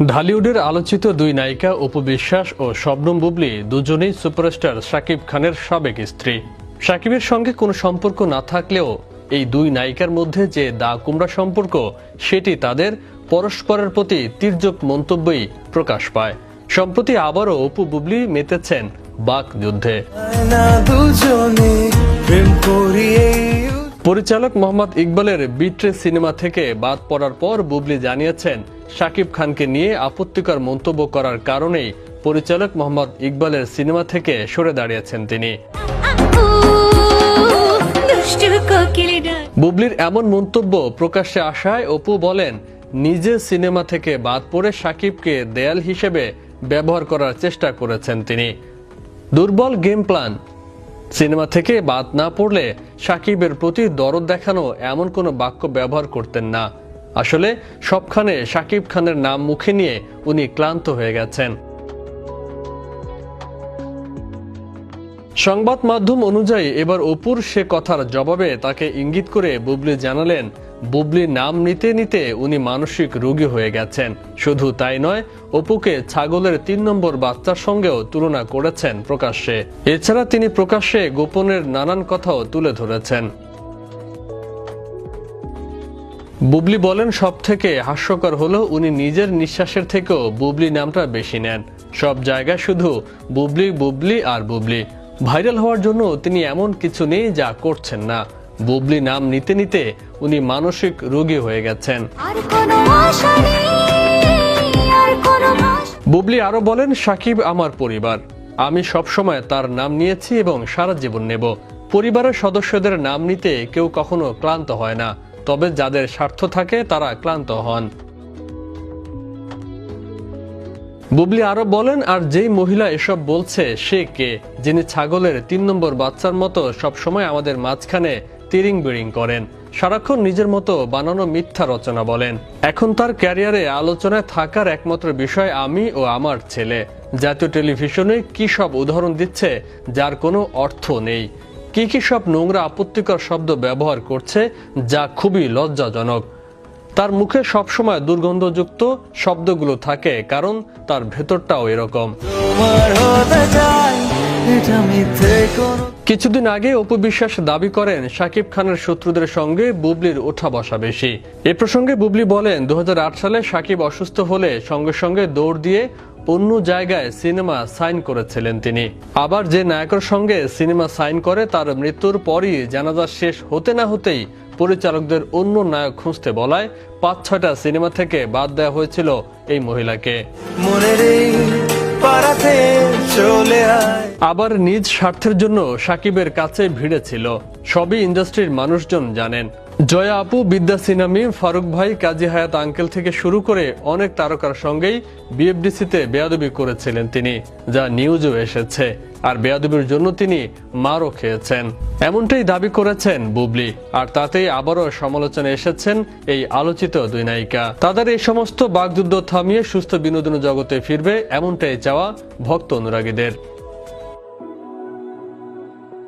ঢালিউডের আলোচিত দুই নায়িকা অপু বিশ্বাস ও শবনম বুবলী দুজনেই সুপারস্টার শাকিব খানের সাবেক স্ত্রী। শাকিবের সঙ্গে কোনো সম্পর্ক না থাকলেও এই দুই নায়িকার মধ্যে যে দা কুমড়া সম্পর্ক, সেটি তাদের পরস্পরের প্রতি তির্যক মন্তব্যই প্রকাশ পায়। সম্প্রতি আবারও অপু বুবলী মেতেছেন বাকযুদ্ধে। পরিচালক মোহাম্মদ ইকবালের বিট্রে সিনেমা থেকে বাদ পড়ার পর বুবলী জানিয়েছেন, শাকিব খানকে নিয়ে আপত্তিকর মন্তব্য করার কারণেই পরিচালক মোহাম্মদ ইকবালের সিনেমা থেকে সরে দাঁড়িয়েছেন তিনি। বুবলীর এমন মন্তব্য প্রকাশ্যে আসায় অপু বলেন, নিজে সিনেমা থেকে বাদ পড়ে শাকিবকে দেয়াল হিসেবে ব্যবহার করার চেষ্টা করেছেন তিনি। দুর্বল গেম প্ল্যান। সিনেমা থেকে বাদ না পড়লে শাকিবের প্রতি দরদ দেখানো এমন কোনো বাক্য ব্যবহার করতেন না। আসলে সবখানে শাকিব খানের নাম মুখে নিয়ে উনি ক্লান্ত হয়ে গেছেন। সংবাদ মাধ্যম অনুযায়ী এবার অপুর সে কথার জবাবে তাকে ইঙ্গিত করে বুবলী জানালেন, বুবলীর নাম নিতে নিতে উনি মানসিক রোগী হয়ে গেছেন। শুধু তাই নয়, অপুকে ছাগলের ৩ নম্বর বাচ্চার সঙ্গেও তুলনা করেছেন প্রকাশ্যে। এছাড়া তিনি প্রকাশ্যে গোপনের নানান কথাও তুলে ধরেছেন। বুবলী বলেন, সব থেকে হাস্যকর হলো উনি নিজের নিঃশ্বাসের থেকেও বুবলী নামটা বেশি নেন। সব জায়গায় শুধু বুবলী বুবলী আর বুবলী। ভাইরাল হওয়ার জন্য তিনি এমন কিছু নেই যা করছেন না। বুবলী নাম নিতে নিতে উনি মানসিক রোগী হয়ে গেছেন। বুবলী আরো বলেন, শাকিব আমার পরিবার। আমি সবসময় তার নাম নিয়েছি এবং সারা জীবন নেব। পরিবারের সদস্যদের নাম নিতে কেউ কখনো ক্লান্ত হয় না, তবে যাদের স্বার্থ থাকে তারা ক্লান্ত হন। বুবলী আরো বলেন, আর যেই মহিলা এসব বলছে সে কে, যিনি ছাগলের ৩ নম্বর বাচ্চার মতো সবসময় আমাদের মাঝখানে তিরিং বিড়িং করেন, সারাক্ষণ নিজের মতো বানানো মিথ্যা রচনা বলেন। এখন তার ক্যারিয়ারে আলোচনায় থাকার একমাত্র বিষয় আমি ও আমার ছেলে। জাতীয় টেলিভিশনে কি সব উদাহরণ দিচ্ছে যার কোনো অর্থ নেই। কি সব নোংরা আপত্তিকর শব্দ ব্যবহার করছে যা খুবই লজ্জাজনক। তার মুখে সবসময় দুর্গন্ধযুক্ত শব্দগুলো থাকে, কারণ তার ভেতরটাও এরকম। কিছুদিন আগে অপু বিশ্বাস দাবি করেন, শাকিব খানের শত্রুদের সঙ্গে বুবলীর ওঠা বসা বেশি। এ প্রসঙ্গে বুবলী বলেন, ২০০৮ সালে শাকিব অসুস্থ হলে সঙ্গে সঙ্গে দৌড় দিয়ে অন্য জায়গায় সিনেমা সাইন করেছিলেন তিনি। আবার যে নায়কের সঙ্গে সিনেমা সাইন করে তার মৃত্যুর পরই জানাজা শেষ হতে না হতেই পরিচালকদের অন্য নায়ক খুঁজতে বলায় ৫-৬টা সিনেমা থেকে বাদ দেওয়া হয়েছিল এই মহিলাকে। আবার নিজ স্বার্থের জন্য শাকিবের কাছে ভিড়েছিল, সবই ইন্ডাস্ট্রির মানুষজন জানেন। জয়া আপু, বিদ্যা সিনহা, ফারুক ভাই, কাজী হায়াত আঙ্কেল থেকে শুরু করে অনেক তারকার সঙ্গেই বিএফডিসিতে বেয়াদবি করেছিলেন তিনি, যা নিউজও এসেছে। আর বেয়াদবির জন্য তিনি মারও খেয়েছেন, এমনটাই দাবি করেছেন বুবলী। আর তাতেই আবারও সমালোচনা এসেছেন এই আলোচিত দুই নায়িকা। তাদের এই সমস্ত বাকযুদ্ধ থামিয়ে সুস্থ বিনোদন জগতে ফিরবে, এমনটাই চাওয়া ভক্ত অনুরাগীদের।